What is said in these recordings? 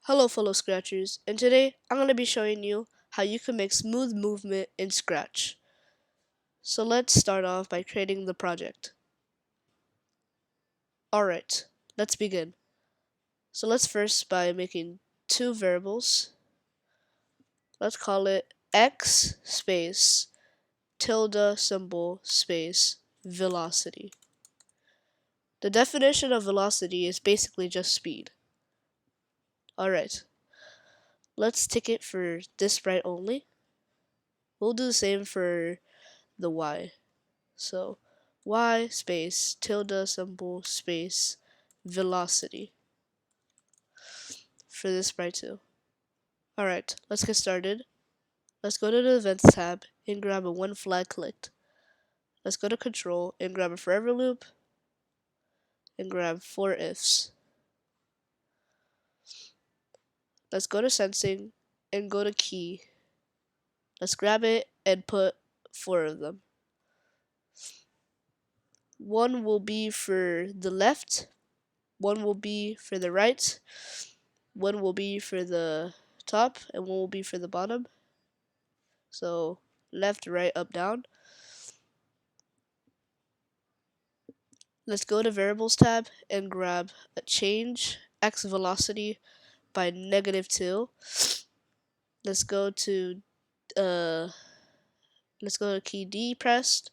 Hello fellow Scratchers, and today I'm going to be showing you how you can make smooth movement in Scratch. So let's start off by creating the project. Alright, let's begin. So let's first by making two variables. Let's call it x space tilde symbol space velocity. The definition of velocity is basically just speed. Alright, let's take it for this sprite only. We'll do the same for the y. So y space tilde symbol space velocity for this sprite too. Alright, let's get started. Let's go to the events tab and grab a one flag clicked. Let's go to control and grab a forever loop and grab four ifs. Let's go to sensing and go to key. Let's grab it and put four of them. One will be for the left, one will be for the right, one will be for the top, and one will be for the bottom. So left, right, up, down. Let's go to variables tab and grab a change x velocity by -2. Let's go to key D pressed.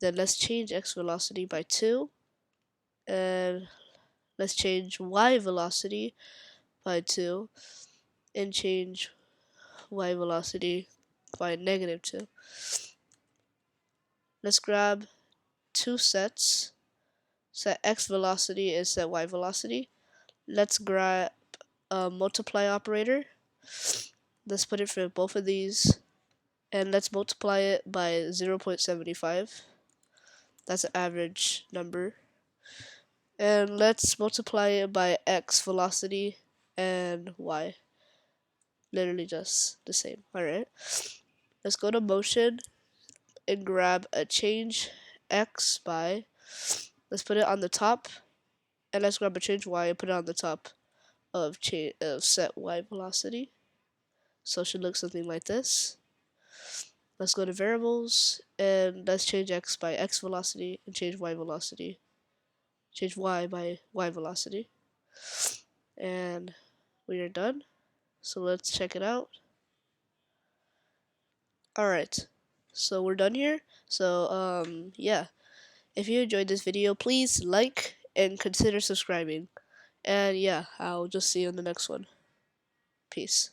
Then let's change x velocity by 2, and let's change y velocity by 2, and change y velocity by -2. Let's grab two sets. Set x velocity and set y velocity. Let's grab a multiply operator. Let's put it for both of these, and let's multiply it by 0.75. That's an average number. And let's multiply it by x velocity and y. Literally just the same. Alright. Let's go to motion and grab a change x by. Let's put it on the top. And let's grab a change y and put it on the top of set y velocity. So it should look something like this. Let's go to variables and let's change x by x velocity and change y velocity. Change y by y velocity. And we are done. So let's check it out. Alright, so we're done here. So yeah, if you enjoyed this video, please like and consider subscribing. And yeah, I'll just see you in the next one. Peace.